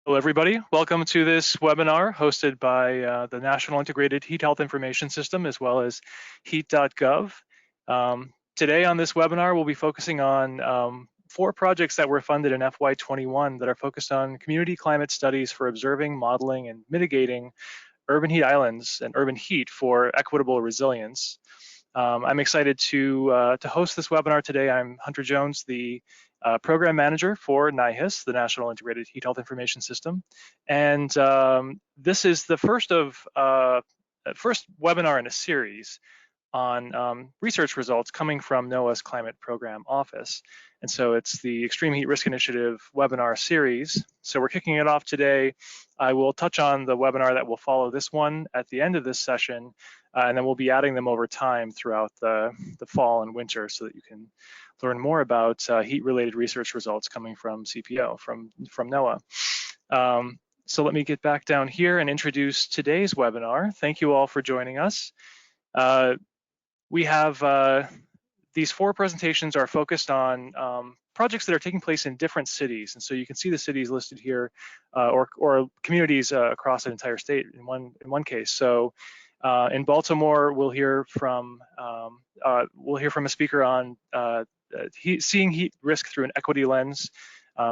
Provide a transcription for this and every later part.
Hello, everybody. Welcome to this webinar hosted by the National Integrated Heat Health Information System, as well as heat.gov. Today on this webinar, we'll be focusing on 4 projects that were funded in FY21 that are focused on community climate studies for observing, modeling, and mitigating urban heat islands and urban heat for equitable resilience. I'm excited to host this webinar today. I'm Hunter Jones, the Program Manager for NIHHIS, the National Integrated Heat Health Information System. And this is the first webinar in a series on research results coming from NOAA's Climate Program Office. And so it's the Extreme Heat Risk Initiative webinar series. So we're kicking it off today. I will touch on the webinar that will follow this one at the end of this session, and then we'll be adding them over time throughout the fall and winter so that you can learn more about heat-related research results coming from CPO, from NOAA. So let me get back down here and introduce today's webinar. Thank you all for joining us. We have these 4 presentations are focused on projects that are taking place in different cities. And so you can see the cities listed here or communities across an entire state in one case. So in Baltimore, we'll hear from a speaker on seeing heat risk through an equity lens.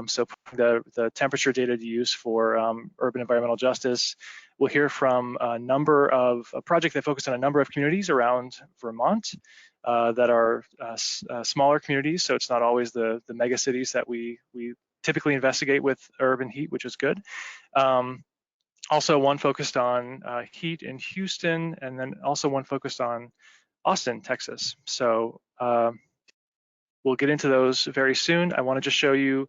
So the temperature data to use for urban environmental justice. We'll hear from a project that focused on a number of communities around Vermont that are smaller communities. So it's not always the mega cities that we typically investigate with urban heat, which is good. Also one focused on heat in Houston, and then also one focused on Austin, Texas. So we'll get into those very soon. I want to just show you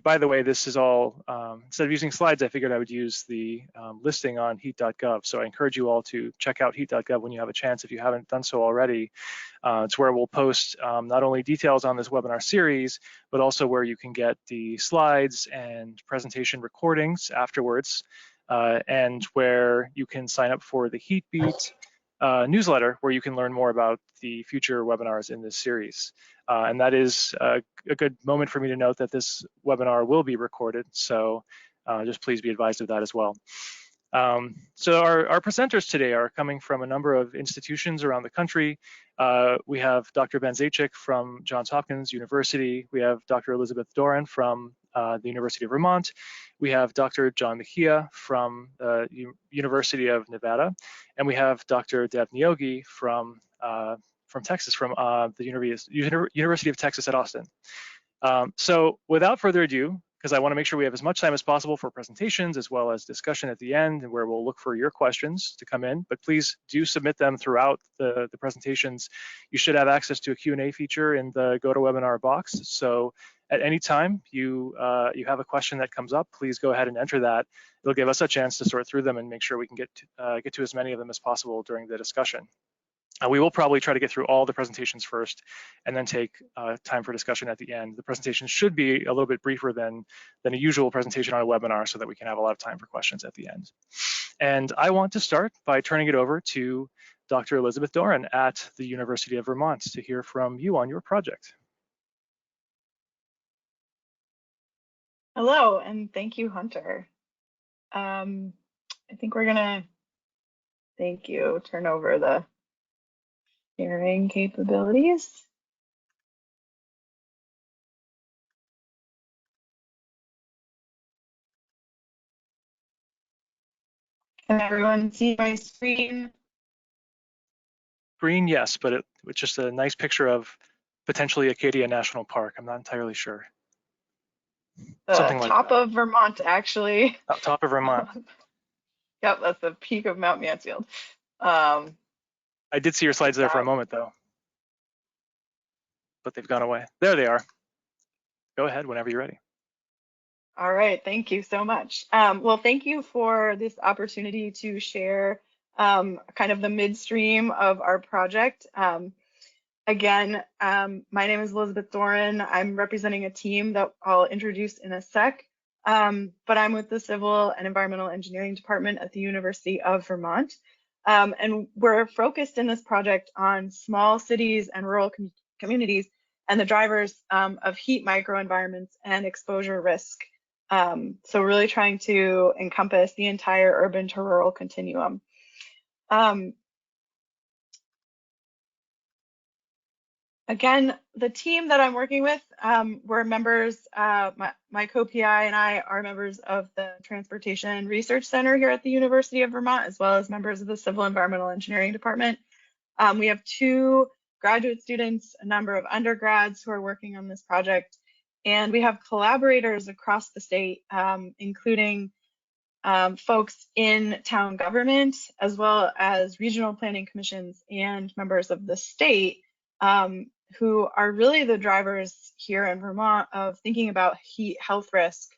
by the way, this is all, instead of using slides, I figured I would use the listing on heat.gov. So I encourage you all to check out heat.gov when you have a chance if you haven't done so already. It's where we'll post not only details on this webinar series, but also where you can get the slides and presentation recordings afterwards, and where you can sign up for the HeatBeat newsletter, where you can learn more about the future webinars in this series. And that is a good moment for me to note that this webinar will be recorded. So just please be advised of that as well. So our presenters today are coming from a number of institutions around the country. We have Dr. Ben Zajac from Johns Hopkins University. We have Dr. Elizabeth Doran from the University of Vermont. We have Dr. John Mejia from the University of Nevada. And we have Dr. Deb Niogi from Texas, from the University of Texas at Austin. So without further ado, because I want to make sure we have as much time as possible for presentations as well as discussion at the end, and where we'll look for your questions to come in, but please do submit them throughout the presentations. You should have access to a Q&A feature in the GoToWebinar box. So at any time you have a question that comes up, please go ahead and enter that. It'll give us a chance to sort through them and make sure we can get to as many of them as possible during the discussion. We will probably try to get through all the presentations first and then take time for discussion at the end. The presentation should be a little bit briefer than a usual presentation on a webinar so that we can have a lot of time for questions at the end. And I want to start by turning it over to Dr. Elizabeth Doran at the University of Vermont to hear from you on your project. Hello, and thank you, Hunter. I think we're gonna, thank you, turn over the sharing capabilities. Can everyone see my screen? Green, yes, but it's just a nice picture of potentially Acadia National Park. I'm not entirely sure. Something like top of Vermont, actually. Oh, top of Vermont. Yep, that's the peak of Mount Mansfield. I did see your slides there for a moment, though, but they've gone away. There they are. Go ahead whenever you're ready. All right, thank you so much. Well, thank you for this opportunity to share kind of the midstream of our project. Again, my name is Elizabeth Doran. I'm representing a team that I'll introduce in a sec, but I'm with the Civil and Environmental Engineering Department at the University of Vermont. And we're focused in this project on small cities and rural communities and the drivers of heat microenvironments and exposure risk So really trying to encompass the entire urban to rural continuum. Again, the team that I'm working with, we're members, my co-PI and I are members of the Transportation Research Center here at the University of Vermont, as well as members of the Civil Environmental Engineering Department. We have 2 graduate students, a number of undergrads who are working on this project, and we have collaborators across the state, including folks in town government, as well as regional planning commissions and members of the state, who are really the drivers here in Vermont of thinking about heat health risk,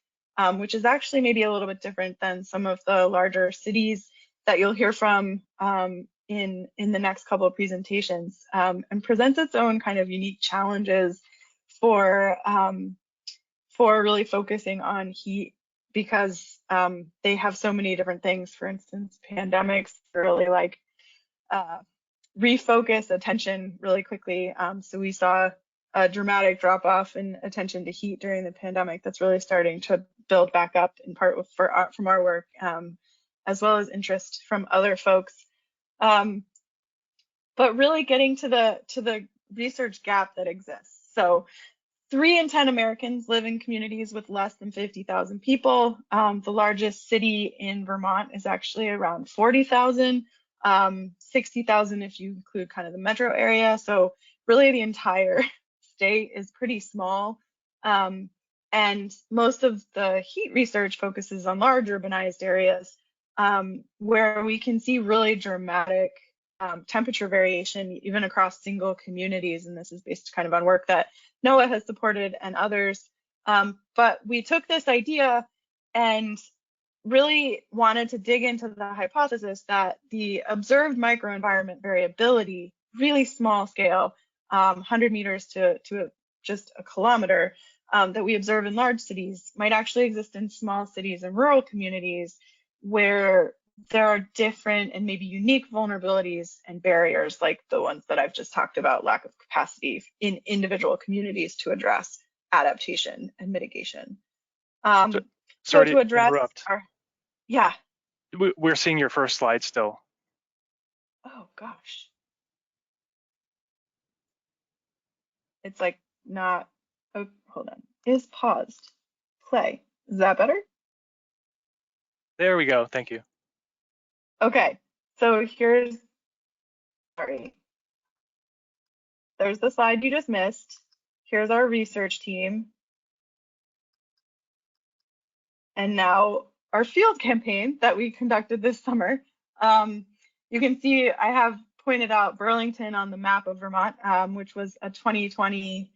which is actually maybe a little bit different than some of the larger cities that you'll hear from in the next couple of presentations, and presents its own kind of unique challenges for really focusing on heat, because they have so many different things. For instance, pandemics really like refocus attention really quickly. So we saw a dramatic drop off in attention to heat during the pandemic that's really starting to build back up, in part from our work, as well as interest from other folks. But really getting to the research gap that exists. So 3 in 10 Americans live in communities with less than 50,000 people. The largest city in Vermont is actually around 40,000, 60,000 if you include kind of the metro area. So really the entire state is pretty small. And most of the heat research focuses on large urbanized areas, where we can see really dramatic temperature variation even across single communities. And this is based kind of on work that NOAA has supported and others. But we took this idea and really wanted to dig into the hypothesis that the observed microenvironment variability, really small scale, 100 meters to just a kilometer, that we observe in large cities might actually exist in small cities and rural communities, where there are different and maybe unique vulnerabilities and barriers, like the ones that I've just talked about, lack of capacity in individual communities to address adaptation and mitigation. So Sorry to to address interrupt. yeah. We're seeing your first slide still. Oh gosh. It's like not, oh, hold on. Is paused. Play. Is that better? There we go. Thank you. Okay. So sorry. There's the slide you just missed. Here's our research team. And now our field campaign that we conducted this summer. You can see I have pointed out Burlington on the map of Vermont, which was a 2020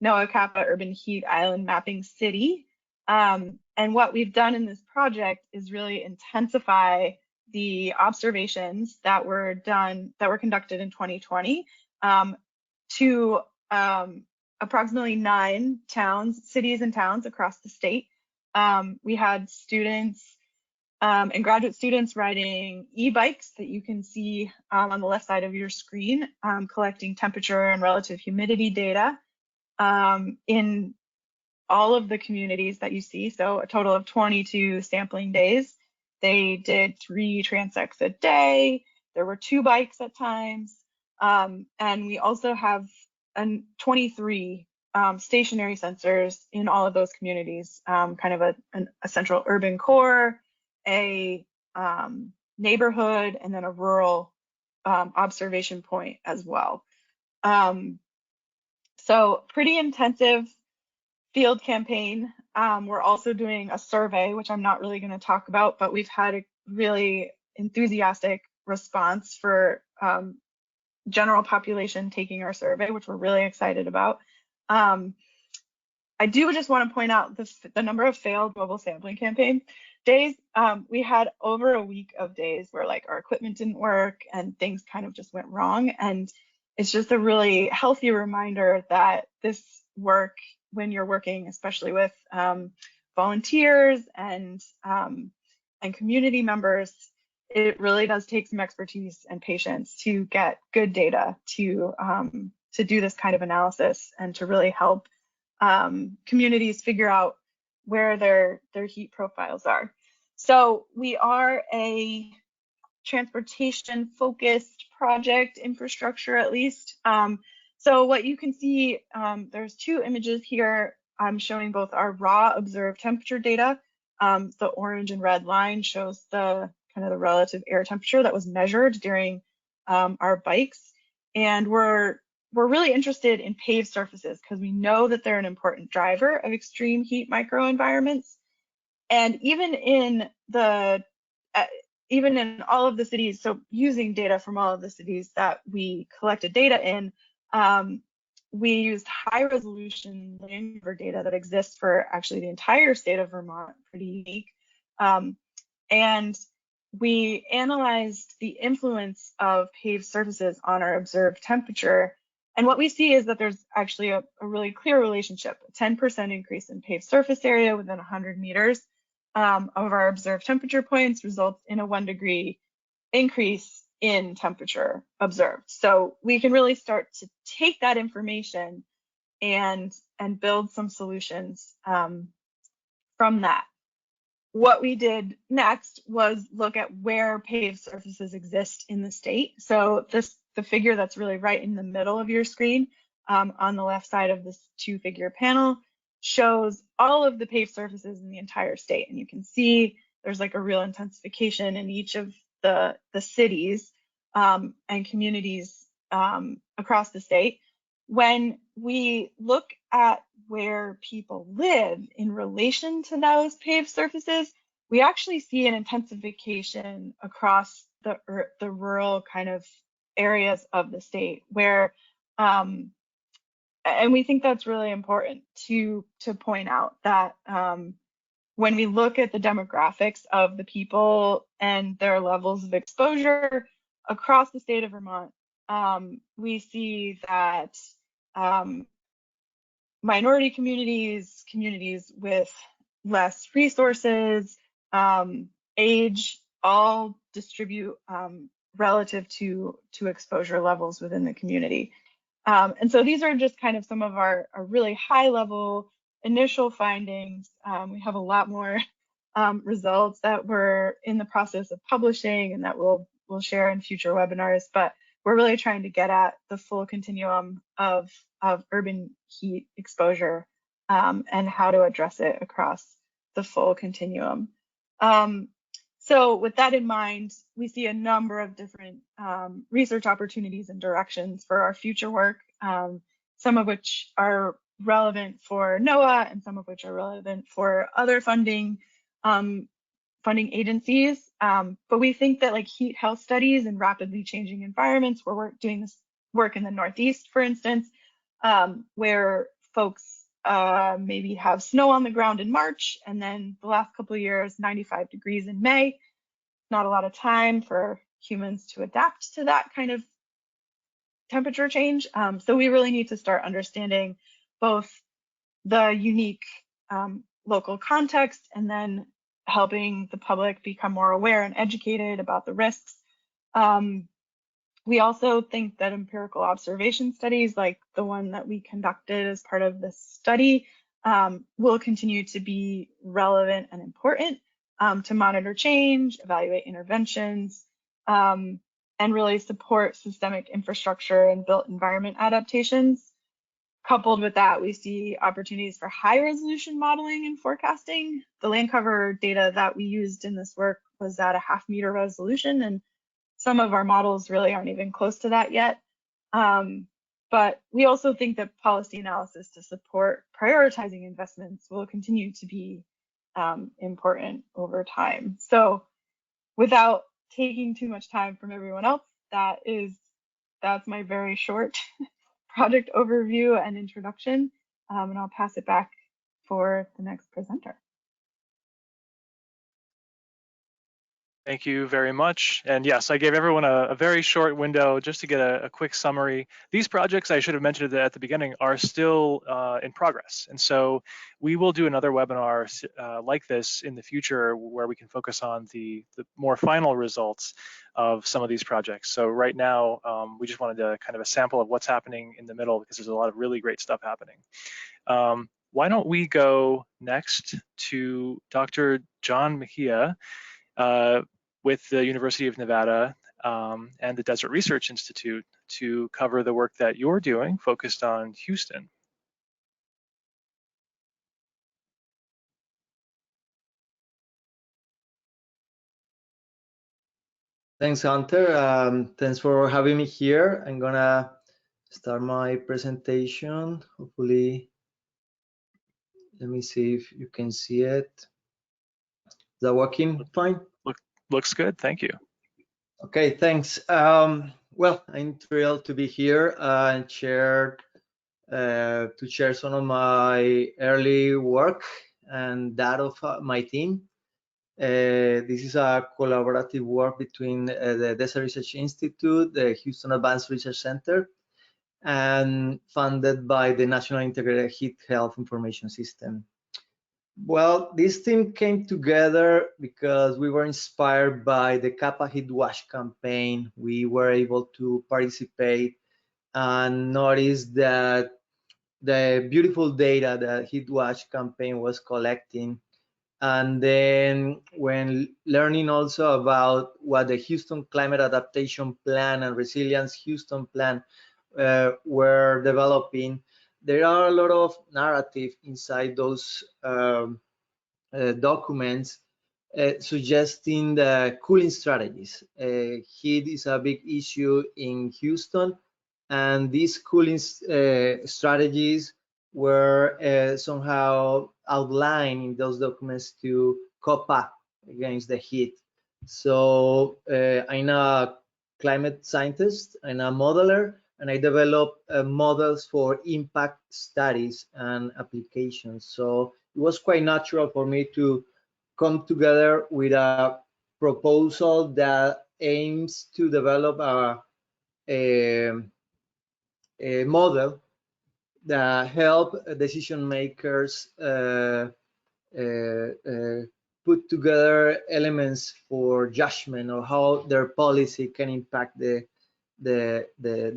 NOAA CAPA urban heat island mapping city. And what we've done in this project is really intensify the observations that were conducted in 2020 to approximately 9 cities and towns across the state. We had students and graduate students riding e-bikes that you can see on the left side of your screen, collecting temperature and relative humidity data in all of the communities that you see. So a total of 22 sampling days. They did 3 transects a day. There were 2 bikes at times. And we also have 23 stationary sensors in all of those communities, kind of a central urban core, a neighborhood, and then a rural observation point as well. So pretty intensive field campaign. We're also doing a survey, which I'm not really going to talk about, but we've had a really enthusiastic response for general population taking our survey, which we're really excited about. I do just want to point out the number of failed mobile sampling campaign days. We had over a week of days where like our equipment didn't work and things kind of just went wrong. And it's just a really healthy reminder that this work, when you're working, especially with volunteers and community members, it really does take some expertise and patience to get good data to do this kind of analysis and to really help communities figure out where their heat profiles are. So we are a transportation focused project, infrastructure at least. So what you can see, there's two images here. I'm showing both our raw observed temperature data. The orange and red line shows the kind of the relative air temperature that was measured during our bikes. And we're really interested in paved surfaces because we know that they're an important driver of extreme heat microenvironments. And even in all of the cities, so using data from all of the cities that we collected data in, we used high resolution land cover data that exists for actually the entire state of Vermont, pretty unique. And we analyzed the influence of paved surfaces on our observed temperature. And what we see is that there's actually a really clear relationship. A 10% increase in paved surface area within 100 meters of our observed temperature points results in a 1 degree increase in temperature observed. So we can really start to take that information and build some solutions from that. What we did next was look at where paved surfaces exist in the state. So the figure that's really right in the middle of your screen on the left side of this 2-figure panel shows all of the paved surfaces in the entire state. And you can see there's like a real intensification in each of the cities and communities across the state. When we look at where people live in relation to those paved surfaces, we actually see an intensification across the rural kind of areas of the state where, and we think that's really important to point out that when we look at the demographics of the people and their levels of exposure across the state of Vermont, we see that minority communities, communities with less resources, age, all distribute relative to exposure levels within the community. And so these are just kind of some of our really high level initial findings. We have a lot more results that we're in the process of publishing and that we'll share in future webinars, but we're really trying to get at the full continuum of urban heat exposure and how to address it across the full continuum. So with that in mind, we see a number of different research opportunities and directions for our future work, some of which are relevant for NOAA and some of which are relevant for other funding agencies. But we think that like heat health studies in rapidly changing environments, where we're doing this work in the Northeast, for instance, where folks maybe have snow on the ground in March, and then the last couple of years, 95 degrees in May. Not a lot of time for humans to adapt to that kind of temperature change. So we really need to start understanding both the unique local context and then helping the public become more aware and educated about the risks. We also think that empirical observation studies like the one that we conducted as part of this study will continue to be relevant and important to monitor change, evaluate interventions, and really support systemic infrastructure and built environment adaptations. Coupled with that, we see opportunities for high resolution modeling and forecasting. The land cover data that we used in this work was at a 0.5 meter resolution, and some of our models really aren't even close to that yet. But we also think that policy analysis to support prioritizing investments will continue to be important over time. So without taking too much time from everyone else, that's my very short project overview and introduction, and I'll pass it back for the next presenter. Thank you very much. And yes, I gave everyone a very short window just to get a quick summary. These projects, I should have mentioned at the beginning, are still in progress. And so we will do another webinar like this in the future where we can focus on the more final results of some of these projects. So right now, we just wanted to kind of a sample of what's happening in the middle because there's a lot of really great stuff happening. why don't we go next to Dr. John Mejia with the University of Nevada and the Desert Research Institute to cover the work that you're doing focused on Houston. Thanks, Hunter. Thanks for having me here. I'm gonna start my presentation. Hopefully, let me see if you can see it. Is that working fine? Looks good, thank you. Okay, thanks. Well, I'm thrilled to be here and share some of my early work and that of my team. This is a collaborative work between the Desert Research Institute, the Houston Advanced Research Center, and funded by the National Integrated Heat Health Information System. Well, this team came together because we were inspired by the Kappa Heat Watch campaign. We were able to participate and notice that the beautiful data that Heat Watch campaign was collecting. And then when learning also about what the Houston Climate Adaptation Plan and Resilience Houston Plan were developing, there are a lot of narrative inside those documents suggesting the cooling strategies. Heat is a big issue in Houston, and these cooling strategies were somehow outlined in those documents to cope up against the heat. So I'm a climate scientist, I'm a modeler, and I develop models for impact studies and applications. So it was quite natural for me to come together with a proposal that aims to develop a model that help decision makers put together elements for judgment of how their policy can impact the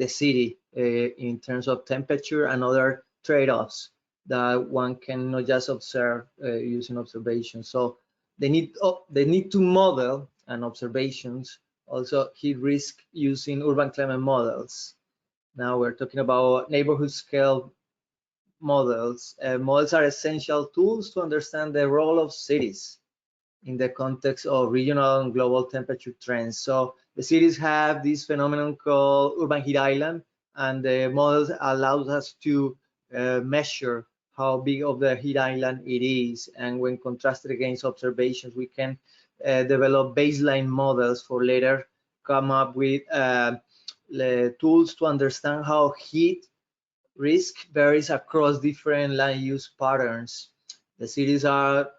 city in terms of temperature and other trade-offs that one cannot just observe using observation. So they need to model and observations also heat risk using urban climate models. Now we're talking about neighborhood scale models. Models are essential tools to understand the role of cities in the context of regional and global temperature trends. So the cities have this phenomenon called urban heat island, and the models allows us to measure how big of the heat island it is. And when contrasted against observations, we can develop baseline models for later come up with tools to understand how heat risk varies across different land use patterns. The cities are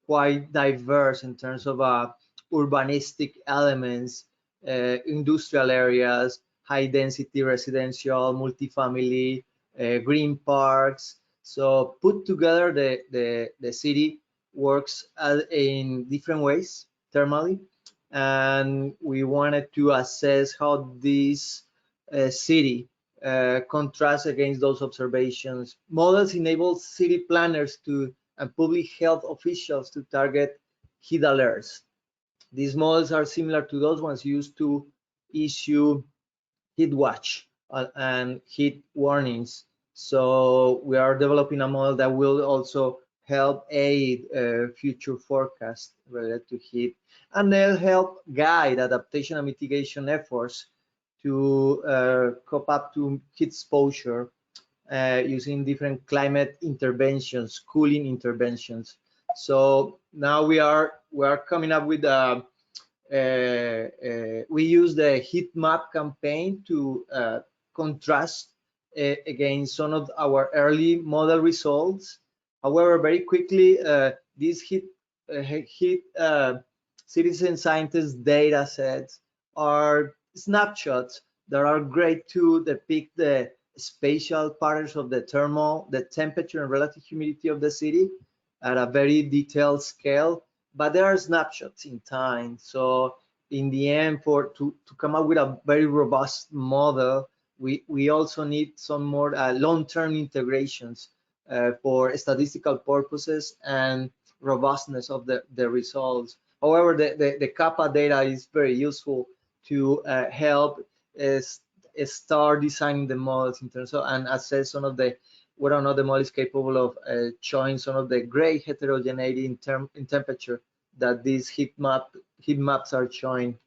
quite diverse in terms of urbanistic elements, industrial areas, high density residential, multifamily, green parks. So put together, the city works in different ways thermally, and we wanted to assess how this city contrast against those observations. Models enable city planners and public health officials to target heat alerts. These models are similar to those ones used to issue heat watch and heat warnings. So we are developing a model that will also help aid future forecasts related to heat, and they'll help guide adaptation and mitigation efforts to cope up to heat exposure using different climate interventions, cooling interventions. So now we are coming up with we use the heat map campaign to contrast against some of our early model results. However, very quickly, these heat citizen scientist data sets are snapshots that are great to depict the spatial patterns of the temperature and relative humidity of the city at a very detailed scale, but there are snapshots in time. So in the end, to come up with a very robust model, we also need some more long-term integrations for statistical purposes and robustness of the results. However, the kappa data is very useful to help start designing the models in terms of and assess some of the whether or not the model is capable of showing some of the great heterogeneity in temperature that these heat maps are showing.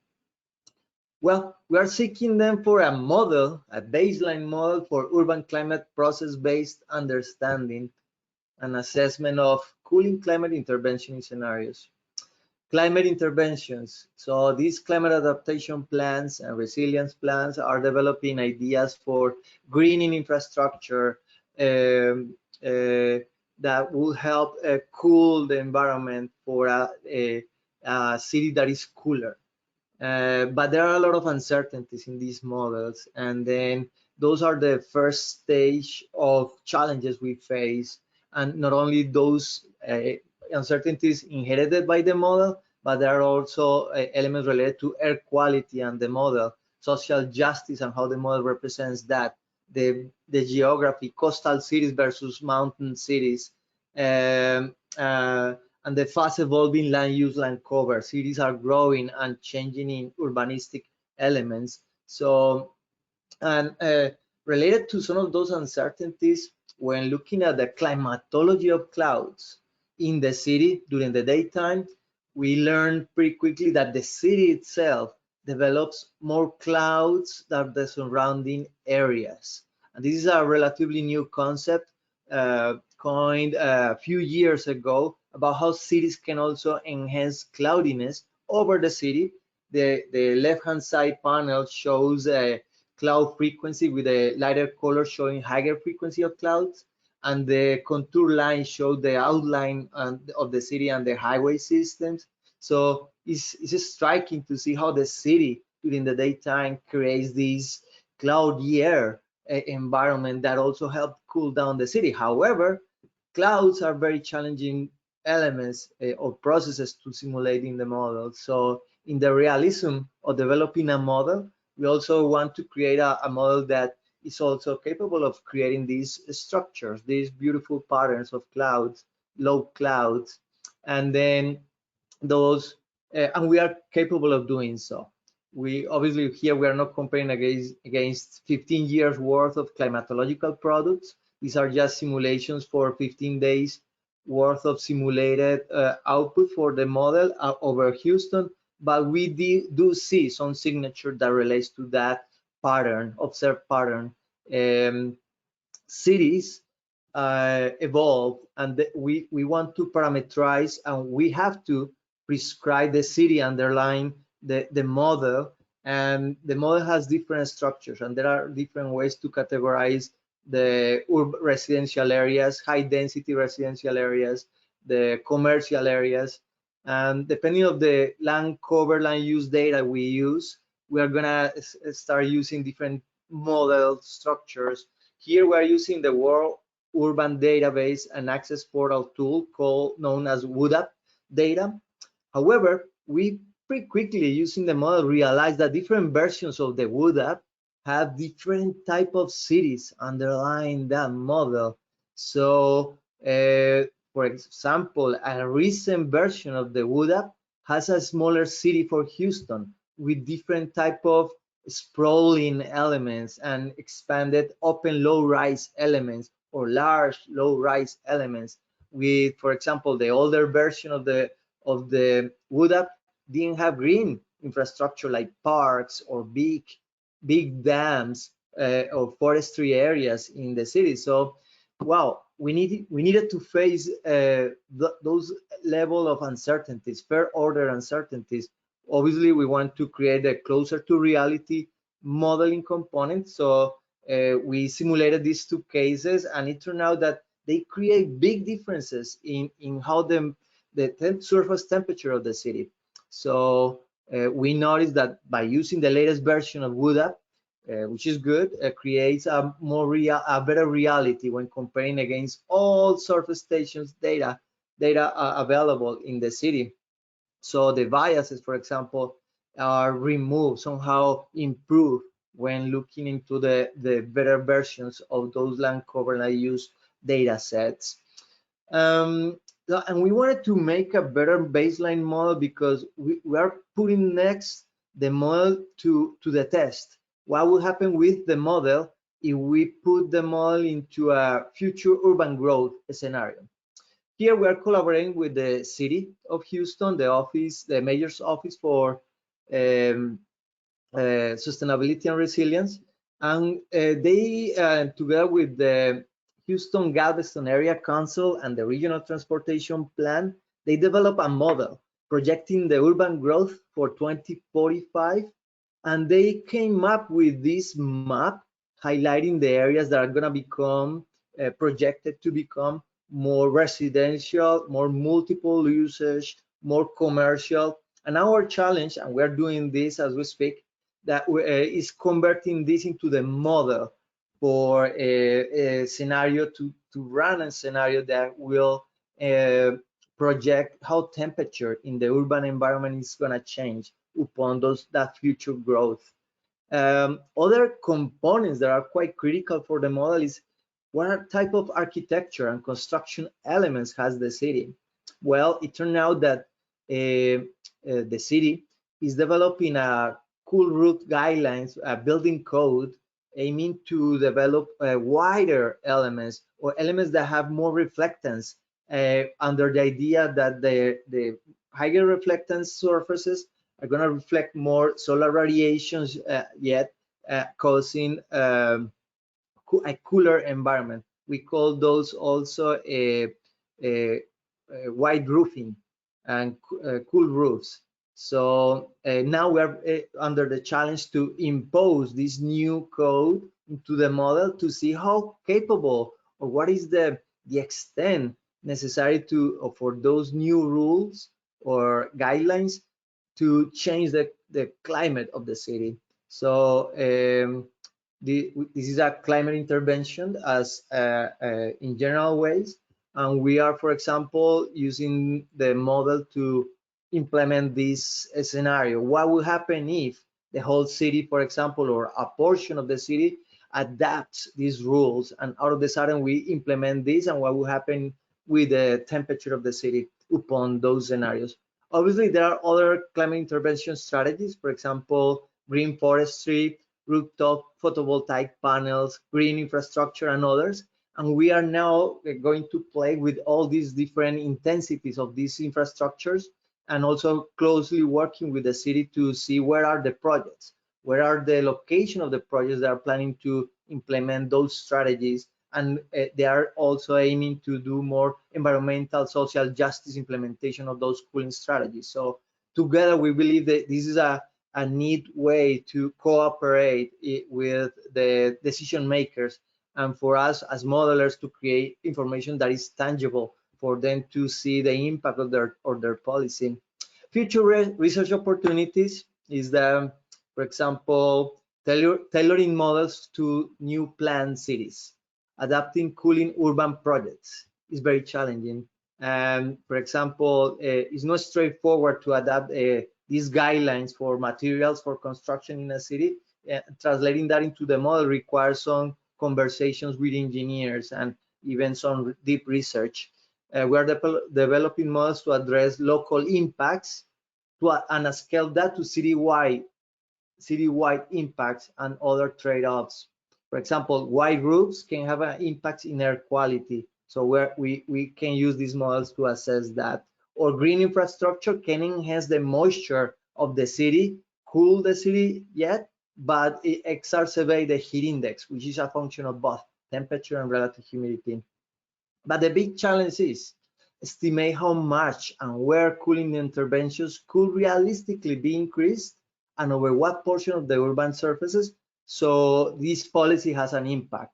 Well, we are seeking them for a model, a baseline model for urban climate process-based understanding and assessment of cooling climate intervention scenarios. Climate interventions. So these climate adaptation plans and resilience plans are developing ideas for greening infrastructure that will help cool the environment for a city that is cooler. But there are a lot of uncertainties in these models, and then those are the first stage of challenges we face. And not only those uncertainties inherited by the model, but there are also elements related to air quality and the model, social justice and how the model represents that, the geography, coastal cities versus mountain cities, and the fast evolving land use, land cover. Cities are growing and changing in urbanistic elements. So, and related to some of those uncertainties, when looking at the climatology of clouds in the city during the daytime, we learned pretty quickly that the city itself develops more clouds than the surrounding areas. And this is a relatively new concept coined a few years ago about how cities can also enhance cloudiness over the city. The left-hand side panel shows a cloud frequency with a lighter color showing higher frequency of clouds, and the contour line shows the outline of the city and the highway systems. So it's striking to see how the city during the daytime creates this cloudy air environment that also help cool down the city. However, clouds are very challenging elements or processes to simulate in the model. So in the realism of developing a model, we also want to create a model that is also capable of creating these structures, these beautiful patterns of clouds, low clouds, and then those, and we are capable of doing so. We obviously here we are not comparing against 15 years worth of climatological products. These are just simulations for 15 days worth of simulated output for the model over Houston, but we do see some signature that relates to that pattern, observed pattern. Cities evolve, and we want to parameterize, and we have to prescribe the city underlying the model, and the model has different structures, and there are different ways to categorize the residential areas, high density residential areas, the commercial areas, and depending on the land cover, land use data we use, we are gonna start using different model structures. Here we are using the World Urban Database and Access Portal tool known as WUDAP data. However, we pretty quickly using the model realized that different versions of the WUDAP have different type of cities underlying that model. So, for example, a recent version of the WUDAP has a smaller city for Houston with different type of sprawling elements and expanded open low-rise elements or large low-rise elements. With, for example, the older version of the WUDAP didn't have green infrastructure like parks or big dams or forestry areas in the city. So, wow, we needed to face those level of uncertainties, fair order uncertainties. Obviously, we want to create a closer to reality modeling component. So we simulated these two cases, and it turned out that they create big differences in how the surface temperature of the city. So we noticed that by using the latest version of WUDAP, which is good, creates a better reality when comparing against all surface stations data available in the city. So the biases, for example, are removed, somehow improved when looking into the better versions of those land cover land use data sets. And we wanted to make a better baseline model because we are putting next the model to the test. What will happen with the model if we put the model into a future urban growth scenario? Here we are collaborating with the city of Houston, the mayor's office for sustainability and resilience, and they together with the Houston Galveston Area Council and the Regional Transportation Plan, they develop a model projecting the urban growth for 2045, and they came up with this map highlighting the areas that are going to become projected to become more residential, more multiple usage, more commercial. And our challenge, and we're doing this as we speak, that is converting this into the model for a scenario to run a scenario that will project how temperature in the urban environment is going to change upon that future growth. Other components that are quite critical for the model is what type of architecture and construction elements has the city. Well, it turned out that the city is developing a cool roof guidelines, a building code aiming to develop wider elements or elements that have more reflectance under the idea that the higher reflectance surfaces are going to reflect more solar radiations, yet causing a cooler environment. We call those also a white roofing and cool roofs. So now we are under the challenge to impose this new code into the model to see how capable or what is the extent necessary for those new rules or guidelines to change the climate of the city. So this is a climate intervention as in general ways, and we are, for example, using the model to implement this scenario. What will happen if the whole city, for example, or a portion of the city adapts these rules, and all of a sudden we implement this, and what will happen with the temperature of the city upon those scenarios? Obviously, there are other climate intervention strategies, for example, green forestry, rooftop photovoltaic panels, green infrastructure, and others. And we are now going to play with all these different intensities of these infrastructures, and also closely working with the city to see where are the projects, where are the location of the projects that are planning to implement those strategies. And they are also aiming to do more environmental, social justice implementation of those cooling strategies. So together, we believe that this is a neat way to cooperate with the decision makers, and for us as modelers to create information that is tangible for them to see the impact of their policy. Future research opportunities is that, for example, tailoring models to new planned cities. Adapting cooling urban projects is very challenging. And for example, it's not straightforward to adapt these guidelines for materials for construction in a city. Translating that into the model requires some conversations with engineers and even some deep research. We are developing models to address local impacts and scale that to citywide impacts and other trade-offs. For example, white roofs can have an impact in air quality, so we can use these models to assess that. Or green infrastructure can enhance the moisture of the city, cool the city yet, but it exacerbates the heat index, which is a function of both temperature and relative humidity. But the big challenge is estimate how much and where cooling interventions could realistically be increased and over what portion of the urban surfaces, so this policy has an impact.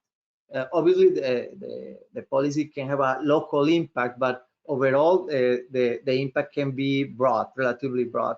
Obviously, the policy can have a local impact, but overall, the impact can be broad, relatively broad.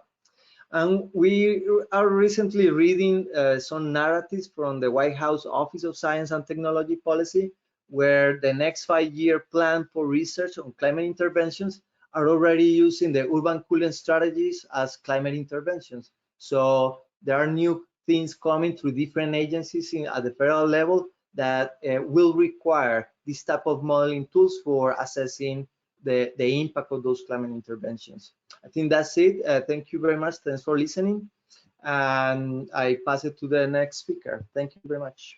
And we are recently reading some narratives from the White House Office of Science and Technology Policy, where the next 5-year plan for research on climate interventions are already using the urban cooling strategies as climate interventions. So there are new things coming through different agencies at the federal level that will require this type of modeling tools for assessing the impact of those climate interventions. I think that's it. Thank you very much. Thanks for listening. And I pass it to the next speaker. Thank you very much.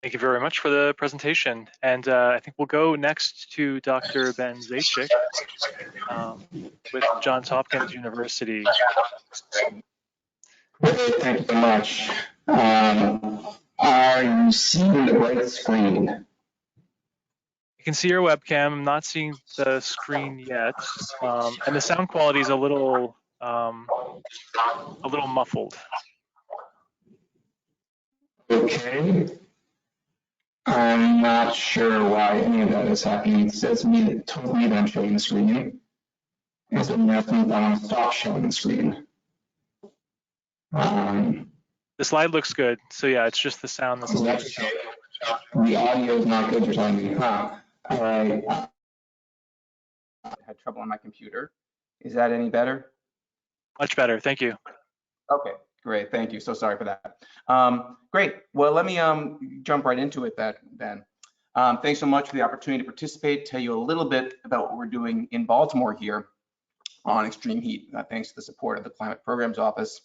Thank you very much for the presentation. And I think we'll go next to Dr. Ben Zaitchik with Johns Hopkins University. Thank you so much. Are you seeing the right screen? You can see your webcam. I'm not seeing the screen yet. And the sound quality is a little muffled. Okay. I'm not sure why any of that is happening. It says to me that told me that I'm showing the screen. And so that means I want to stop showing the screen. The slide looks good. So yeah, it's just the sound that's a little bit. The audio is not good, you're telling me, huh? All right. I had trouble on my computer. Is that any better? Much better, thank you. Okay, great, thank you. So sorry for that. Great, well, let me jump right into it then. Thanks so much for the opportunity to participate, tell you a little bit about what we're doing in Baltimore here on extreme heat, thanks to the support of the Climate Programs Office.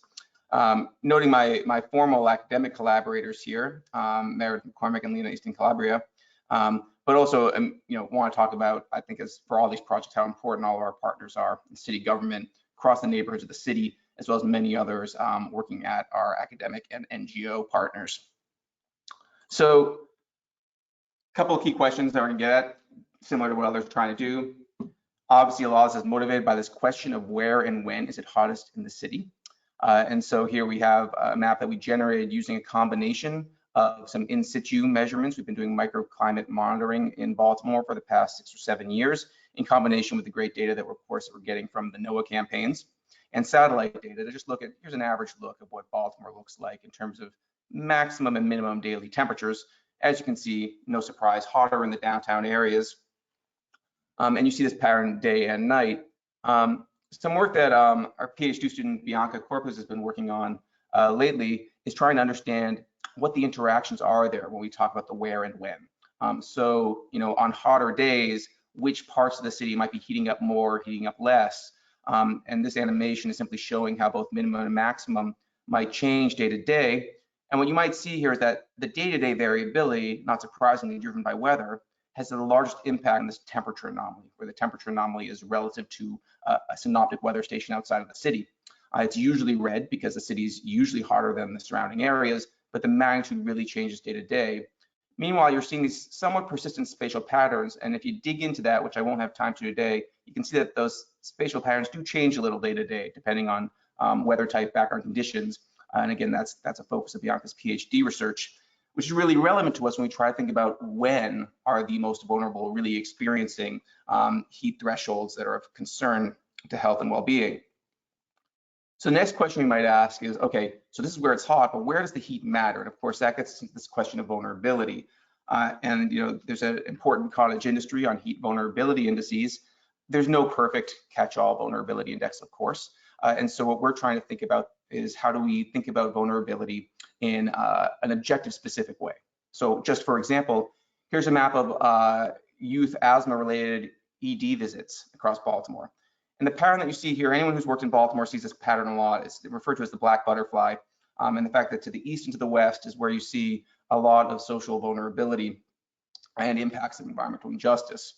Noting my formal academic collaborators here, Meredith McCormick and Lena Easton Calabria, but also want to talk about, I think, as for all these projects, how important all of our partners are in city government, across the neighborhoods of the city, as well as many others working at our academic and NGO partners. So a couple of key questions that we're going to get at, similar to what others are trying to do. Obviously, a lot of this is motivated by this question of where and when is it hottest in the city. And so here we have a map that we generated using a combination of some in situ measurements. We've been doing microclimate monitoring in Baltimore for the past 6 or 7 years, in combination with the great data that we're getting from the NOAA campaigns and satellite data to just look at, here's an average look of what Baltimore looks like in terms of maximum and minimum daily temperatures. As you can see, no surprise, hotter in the downtown areas. And you see this pattern day and night. Some work that our PhD student Bianca Corpus has been working on lately is trying to understand what the interactions are there when we talk about the where and when. So, on hotter days, which parts of the city might be heating up more, heating up less. And this animation is simply showing how both minimum and maximum might change day to day. And what you might see here is that the day-to-day variability, not surprisingly driven by weather, has the largest impact on this temperature anomaly, where the temperature anomaly is relative to a synoptic weather station outside of the city. It's usually red because the city is usually hotter than the surrounding areas, but the magnitude really changes day to day. Meanwhile, you're seeing these somewhat persistent spatial patterns, and if you dig into that, which I won't have time to today, you can see that those spatial patterns do change a little day to day, depending on weather type, background conditions. And again, that's a focus of Bianca's PhD research, which is really relevant to us when we try to think about when are the most vulnerable really experiencing heat thresholds that are of concern to health and well-being. So the next question we might ask is, okay, so this is where it's hot, but where does the heat matter? And of course, that gets into this question of vulnerability. There's an important cottage industry on heat vulnerability indices. There's no perfect catch-all vulnerability index, of course. And so what we're trying to think about is how do we think about vulnerability in an objective specific way. So just for example, here's a map of youth asthma related ED visits across Baltimore. And the pattern that you see here, anyone who's worked in Baltimore sees this pattern a lot. It's referred to as the black butterfly. And the fact that to the east and to the west is where you see a lot of social vulnerability and impacts of environmental injustice.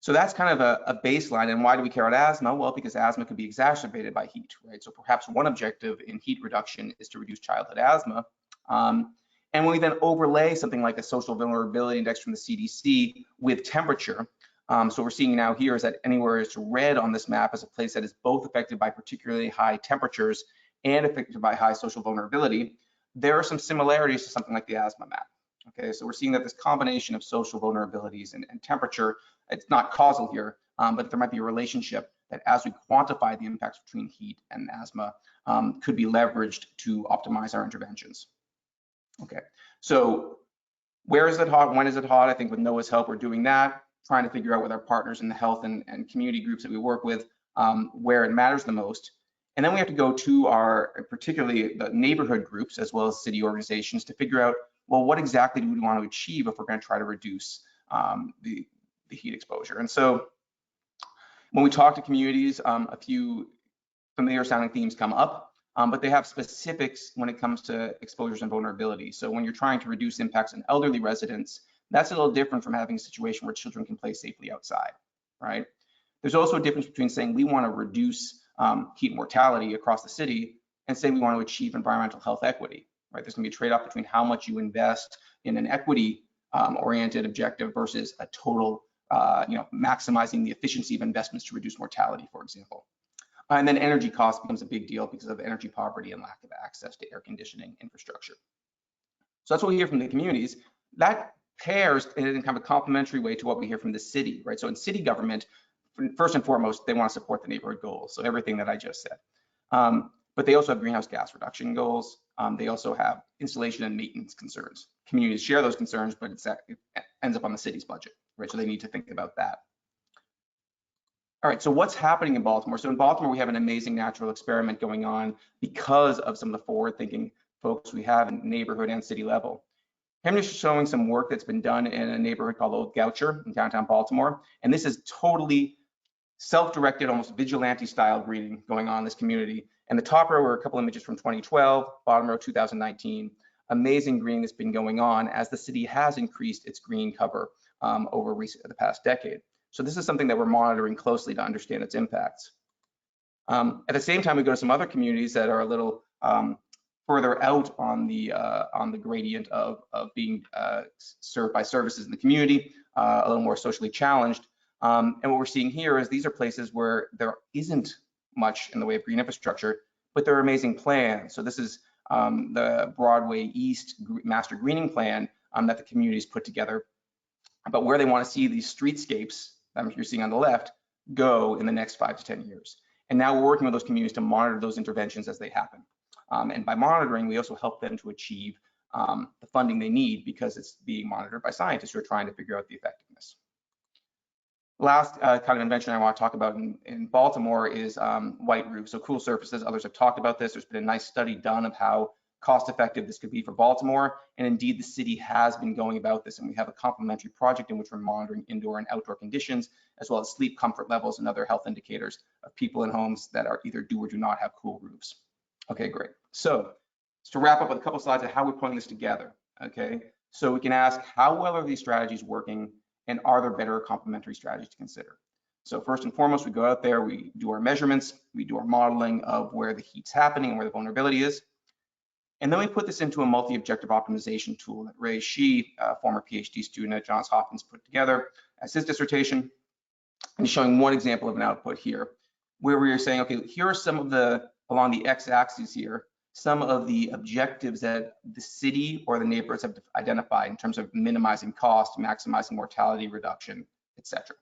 So that's kind of a baseline. And why do we care about asthma? Well, because asthma can be exacerbated by heat, right? So perhaps one objective in heat reduction is to reduce childhood asthma. And when we then overlay something like a social vulnerability index from the CDC with temperature, so we're seeing now here is that anywhere it's red on this map is a place that is both affected by particularly high temperatures and affected by high social vulnerability. There are some similarities to something like the asthma map. Okay, so we're seeing that this combination of social vulnerabilities and temperature, it's not causal here, but there might be a relationship that as we quantify the impacts between heat and asthma could be leveraged to optimize our interventions. Okay, so where is it hot? When is it hot? I think with NOAA's help, we're doing that, trying to figure out with our partners in the health and community groups that we work with where it matters the most. And then we have to go to our, particularly the neighborhood groups as well as city organizations to figure out well, what exactly do we want to achieve if we're going to try to reduce the heat exposure? And so when we talk to communities, a few familiar sounding themes come up, but they have specifics when it comes to exposures and vulnerability. So when you're trying to reduce impacts on elderly residents, that's a little different from having a situation where children can play safely outside, right? There's also a difference between saying we want to reduce heat mortality across the city and saying we want to achieve environmental health equity, right? There's going to be a trade-off between how much you invest in an equity oriented objective versus a total, maximizing the efficiency of investments to reduce mortality, for example. And then energy cost becomes a big deal because of energy poverty and lack of access to air conditioning infrastructure. So that's what we hear from the communities. That pairs in kind of a complementary way to what we hear from the city, right? So in city government, first and foremost, they want to support the neighborhood goals. So everything that I just said. But they also have greenhouse gas reduction goals. They also have installation and maintenance concerns. Communities share those concerns, but it ends up on the city's budget, right? So they need to think about that. All right, so what's happening in Baltimore? So in Baltimore, we have an amazing natural experiment going on because of some of the forward-thinking folks we have in neighborhood and city level. I'm just showing some work that's been done in a neighborhood called Old Goucher in downtown Baltimore. And this is totally self-directed, almost vigilante style greening going on in this community. And the top row are a couple images from 2012, bottom row 2019. Amazing greening that's been going on as the city has increased its green cover over the past decade. So this is something that we're monitoring closely to understand its impacts. At the same time, we go to some other communities that are a little further out on the gradient of being served by services in the community, a little more socially challenged. And what we're seeing here is these are places where there isn't much in the way of green infrastructure, but there are amazing plans. So this is the Broadway East Master Greening Plan that the communities put together about where they want to see these streetscapes that you're seeing on the left go in the next 5 to 10 years. And now we're working with those communities to monitor those interventions as they happen. And by monitoring, we also help them to achieve the funding they need because it's being monitored by scientists who are trying to figure out the effectiveness. Last kind of invention I want to talk about in Baltimore is white roofs, so cool surfaces. Others have talked about this. There's been a nice study done of how cost-effective this could be for Baltimore, and indeed the city has been going about this, and we have a complementary project in which we're monitoring indoor and outdoor conditions, as well as sleep comfort levels and other health indicators of people in homes that are either do or do not have cool roofs. Okay, great. So to wrap up with a couple slides of how we're putting this together, okay? So we can ask, how well are these strategies working, and are there better complementary strategies to consider? So first and foremost, we go out there, we do our measurements, we do our modeling of where the heat's happening and where the vulnerability is. And then we put this into a multi-objective optimization tool that Ray Shih, a former PhD student at Johns Hopkins, put together as his dissertation. And showing one example of an output here, where we are saying, okay, here are some of the, along the x-axis here, some of the objectives that the city or the neighborhoods have identified in terms of minimizing cost, maximizing mortality reduction, etc.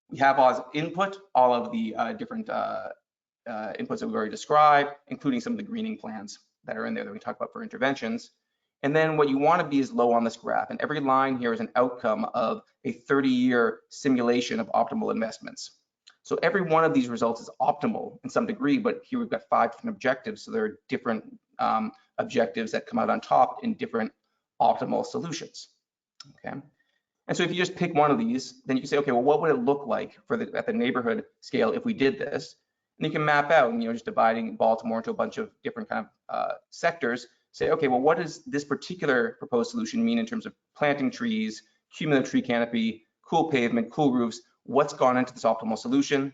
We have as input all of the different inputs that we've already described, including some of the greening plans that are in there that we talk about for interventions. And then what you want to be is low on this graph. And every line here is an outcome of a 30-year simulation of optimal investments. So every one of these results is optimal in some degree, but here we've got 5 different objectives. So there are different objectives that come out on top in different optimal solutions, okay? And so if you just pick one of these, then you can say, okay, well, what would it look like for at the neighborhood scale if we did this? And you can map out, and just dividing Baltimore into a bunch of different kind of sectors, say, okay, well, what does this particular proposed solution mean in terms of planting trees, cumulative tree canopy, cool pavement, cool roofs? What's gone into this optimal solution?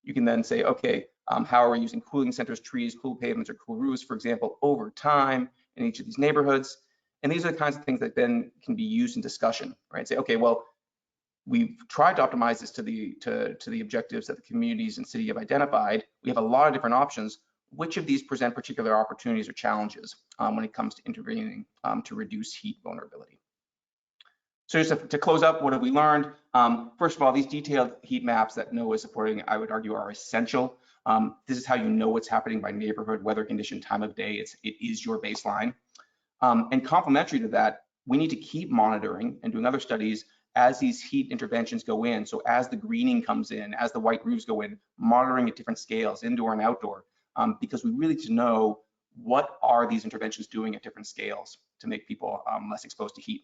You can then say, okay, how are we using cooling centers, trees, cool pavements, or cool roofs, for example, over time in each of these neighborhoods? And these are the kinds of things that then can be used in discussion, right? Say, okay, well, we've tried to optimize this to the objectives that the communities and city have identified. We have a lot of different options. Which of these present particular opportunities or challenges when it comes to intervening to reduce heat vulnerability? So just to close up, what have we learned? First of all, these detailed heat maps that NOAA is supporting, I would argue, are essential. This is how you know what's happening by neighborhood, weather condition, time of day. It is your baseline. And complementary to that, we need to keep monitoring and doing other studies as these heat interventions go in. So as the greening comes in, as the white roofs go in, monitoring at different scales, indoor and outdoor, because we really need to know what are these interventions doing at different scales to make people less exposed to heat.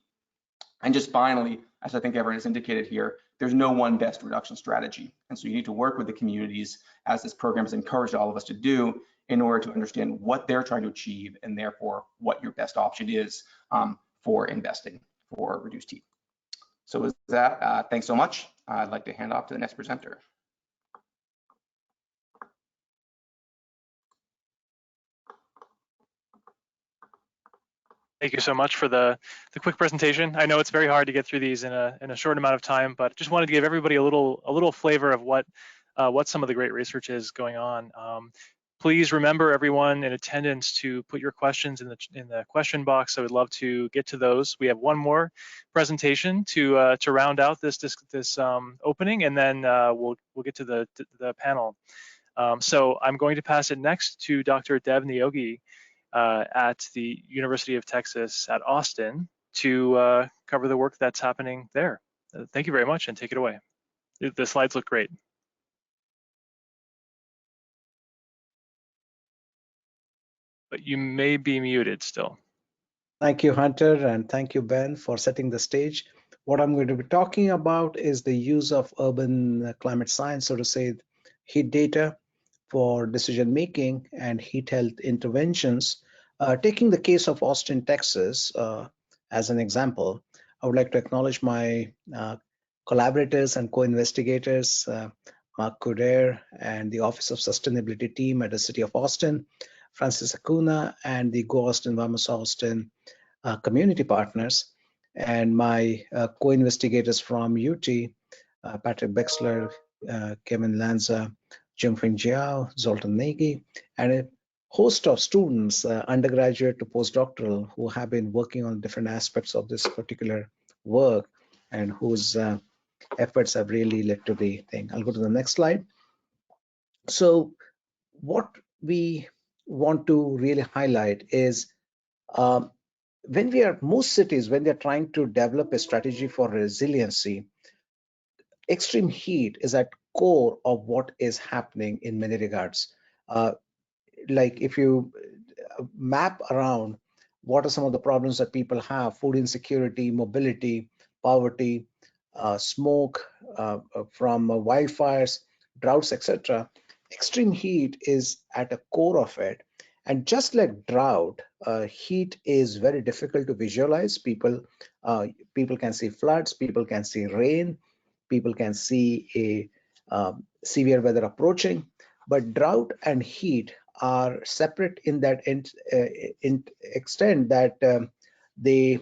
And just finally, as I think everyone has indicated here, there's no one best reduction strategy. And so you need to work with the communities, as this program has encouraged all of us to do, in order to understand what they're trying to achieve and therefore what your best option is for investing for reduced heat. So with that, thanks so much. I'd like to hand off to the next presenter. Thank you so much for the quick presentation. I know it's very hard to get through these in a short amount of time, but just wanted to give everybody a little flavor of what some of the great research is going on. Please remember, everyone in attendance, to put your questions in the question box. I would love to get to those. We have one more presentation to round out this opening, and then we'll get to the panel. So I'm going to pass it next to Dr. Deb Niogi at the University of Texas at Austin to cover the work that's happening there. Thank you very much, and take it away. The slides look great. But you may be muted still. Thank you, Hunter, and thank you, Ben, for setting the stage. What I'm going to be talking about is the use of urban climate science, so to say, heat data for decision making and heat health interventions. Taking the case of Austin, Texas, as an example, I would like to acknowledge my collaborators and co-investigators, Mark Couder and the Office of Sustainability team at the City of Austin, Francis Acuna, and the Go Austin, Vamos Austin community partners, and my co-investigators from UT, Patrick Bexler, Kevin Lanza, Jim Jiao, Zoltan Nagy, and a host of students, undergraduate to postdoctoral, who have been working on different aspects of this particular work and whose efforts have really led to the thing. I'll go to the next slide. So what we want to really highlight is most cities, when they're trying to develop a strategy for resiliency, extreme heat is at core of what is happening in many regards. Like if you map around what are some of the problems that people have: food insecurity, mobility, poverty, smoke from wildfires, droughts, etc. Extreme heat is at a core of it. And just like drought, heat is very difficult to visualize. People can see floods, people can see rain, people can see a severe weather approaching. But drought and heat are separate in that extent that they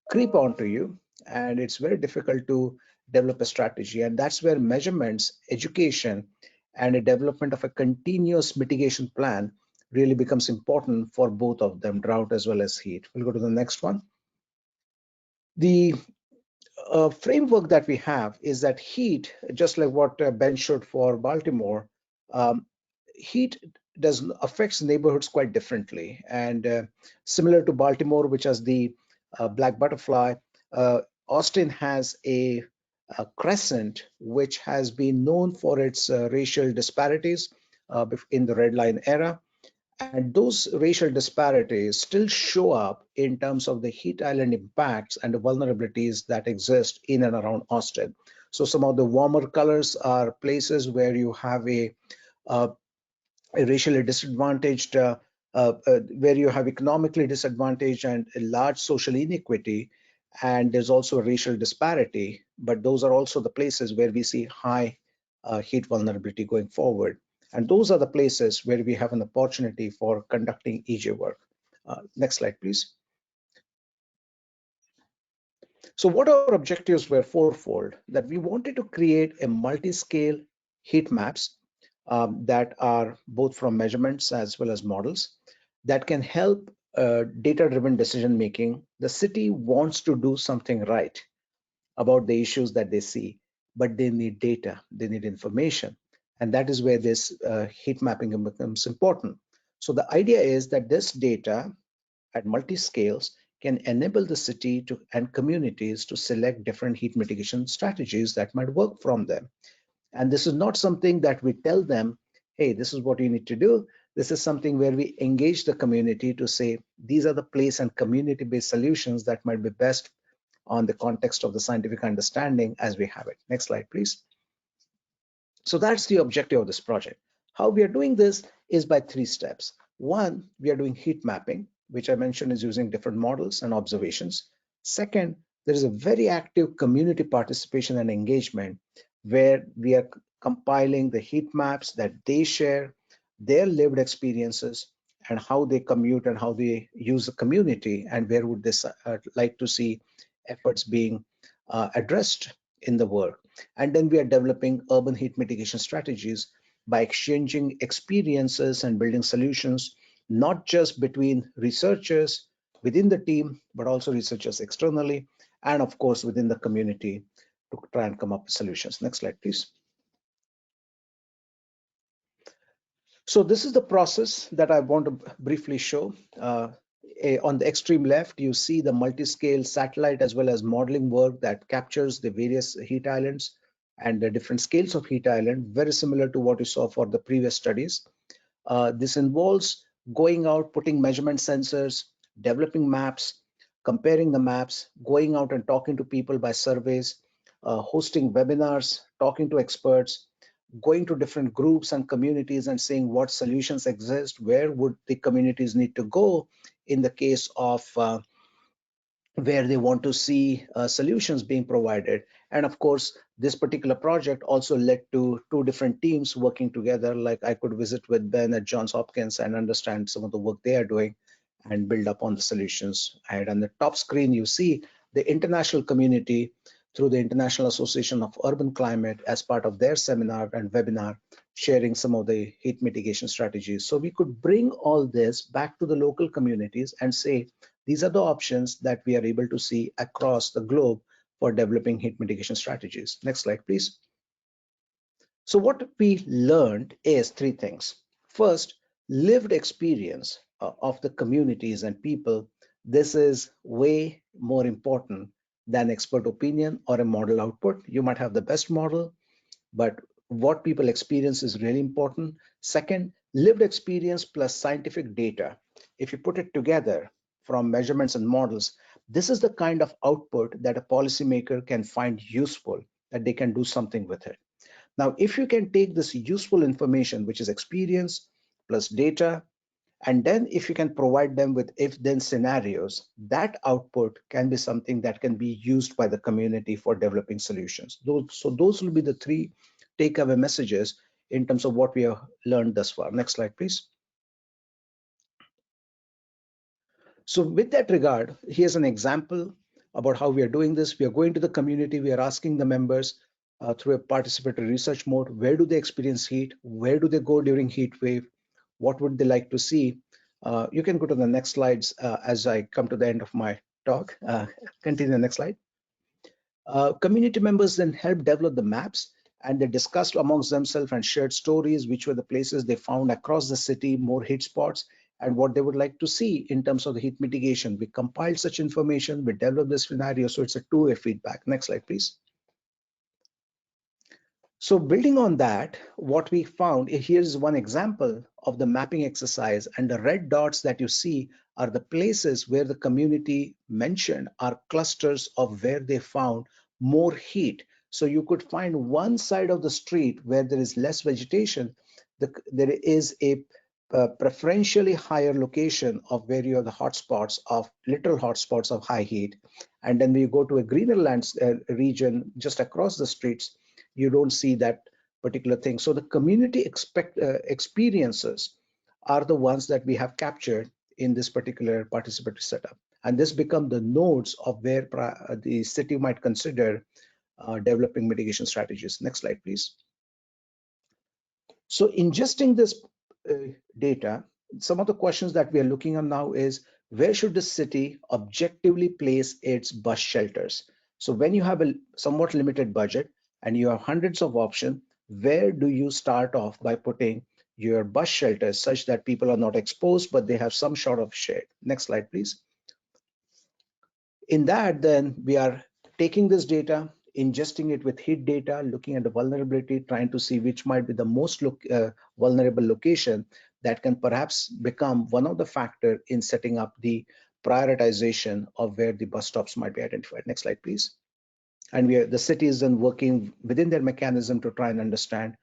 creep onto you, and it's very difficult to develop a strategy. And that's where measurements, education, and a development of a continuous mitigation plan really becomes important for both of them, drought as well as heat. We'll go to the next one. The framework that we have is that heat, just like what Ben showed for Baltimore, heat affects neighborhoods quite differently. And similar to Baltimore, which has the black butterfly, Austin has a crescent which has been known for its racial disparities in the red line era. And those racial disparities still show up in terms of the heat island impacts and the vulnerabilities that exist in and around Austin. So some of the warmer colors are places where you have a racially disadvantaged, where you have economically disadvantaged and a large social inequity. And there's also a racial disparity, but those are also the places where we see high heat vulnerability going forward. And those are the places where we have an opportunity for conducting EJ work. Next slide, please. So what our objectives were fourfold: that we wanted to create a multi-scale heat maps that are both from measurements as well as models that can help data-driven decision making. The city wants to do something right about the issues that they see, but they need data, they need information. And that is where this heat mapping becomes important. So the idea is that this data at multi-scales can enable the city and communities to select different heat mitigation strategies that might work from them. And this is not something that we tell them, hey, this is what you need to do. This is something where we engage the community to say, these are the place and community-based solutions that might be best on the context of the scientific understanding as we have it. Next slide, please. So that's the objective of this project. How we are doing this is by 3 steps. One, we are doing heat mapping, which I mentioned is using different models and observations. Second, there is a very active community participation and engagement where we are compiling the heat maps that they share, their lived experiences, and how they commute and how they use the community, and where would they like to see efforts being addressed in the work. And then we are developing urban heat mitigation strategies by exchanging experiences and building solutions, not just between researchers within the team, but also researchers externally, and of course within the community to try and come up with solutions. Next slide, please. So this is the process that I want to briefly show. On the extreme left, you see the multi-scale satellite as well as modeling work that captures the various heat islands and the different scales of heat island, very similar to what you saw for the previous studies. This involves going out, putting measurement sensors, developing maps, comparing the maps, going out and talking to people by surveys, hosting webinars, talking to experts, going to different groups and communities and seeing what solutions exist, where would the communities need to go in the case of where they want to see solutions being provided. And of course, this particular project also led to 2 different teams working together. Like I could visit with Ben at Johns Hopkins and understand some of the work they are doing and build up on the solutions. And on the top screen, you see the international community through the International Association of Urban Climate as part of their seminar and webinar, sharing some of the heat mitigation strategies. So we could bring all this back to the local communities and say, these are the options that we are able to see across the globe for developing heat mitigation strategies. Next slide, please. So what we learned is 3 things. First, lived experience of the communities and people. This is way more important than expert opinion or a model output. You might have the best model, but what people experience is really important. Second, lived experience plus scientific data. If you put it together from measurements and models, this is the kind of output that a policymaker can find useful, that they can do something with it. Now, if you can take this useful information, which is experience plus data, and then if you can provide them with if-then scenarios, that output can be something that can be used by the community for developing solutions. So those will be the 3 takeaway messages in terms of what we have learned thus far. Next slide, please. So with that regard, here's an example about how we are doing this. We are going to the community, we are asking the members through a participatory research mode, where do they experience heat? Where do they go during heat wave? What would they like to see? You can go to the next slides as I come to the end of my talk. Continue the next slide. Community members then helped develop the maps, and they discussed amongst themselves and shared stories, which were the places they found across the city more heat spots and what they would like to see in terms of the heat mitigation. We compiled such information, we developed this scenario, so it's a 2-way feedback. Next slide, please. So building on that, what we found, here's one example of the mapping exercise, and the red dots that you see are the places where the community mentioned are clusters of where they found more heat. So you could find one side of the street where there is less vegetation, there is a preferentially higher location of where you have the hotspots of literal hotspots of high heat. And then we go to a greener lands region just across the streets, you don't see that particular thing. So the community experiences are the ones that we have captured in this particular participatory setup. And this become the nodes of where the city might consider developing mitigation strategies. Next slide, please. So ingesting this data, some of the questions that we are looking at now is, where should the city objectively place its bus shelters? So when you have a somewhat limited budget and you have hundreds of options, where do you start off by putting your bus shelters such that people are not exposed, but they have some sort of shade? Next slide, please. In that, then we are taking this data, ingesting it with heat data, looking at the vulnerability, trying to see which might be the most vulnerable location, that can perhaps become one of the factors in setting up the prioritization of where the bus stops might be identified. Next slide, please. And the city is then working within their mechanism to try and understand.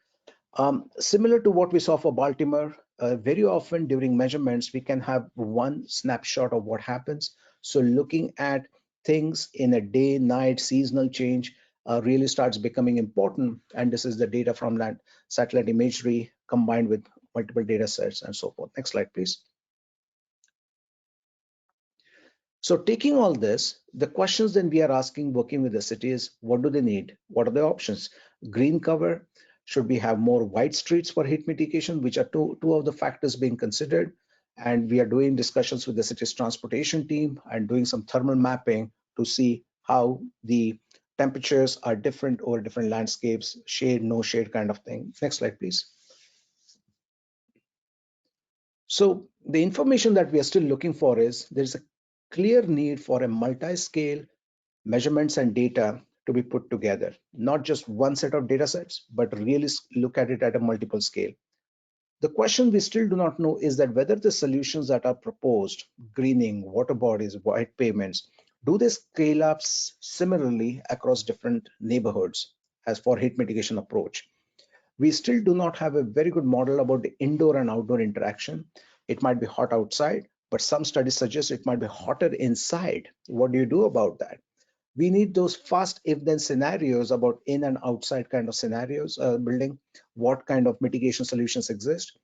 Similar to what we saw for Baltimore, very often during measurements, we can have one snapshot of what happens. So looking at things in a day, night, seasonal change really starts becoming important. And this is the data from that satellite imagery combined with multiple data sets and so forth. Next slide, please. So taking all this, the questions then we are asking working with the city is, what do they need? What are the options? Green cover, should we have more white streets for heat mitigation, which are two of the factors being considered. And we are doing discussions with the city's transportation team and doing some thermal mapping to see how the temperatures are different over different landscapes, shade, no shade kind of thing. Next slide, please. So the information that we are still looking for is there's a clear need for a multi-scale measurements and data to be put together, not just one set of data sets, but really look at it at a multiple scale. The question we still do not know is that whether the solutions that are proposed, greening, water bodies, white pavements, do they scale up similarly across different neighborhoods as for heat mitigation approach? We still do not have a very good model about the indoor and outdoor interaction. It might be hot outside, but some studies suggest it might be hotter inside. What do you do about that? We need those fast if-then scenarios about in and outside kind of scenarios, building what kind of mitigation solutions exist.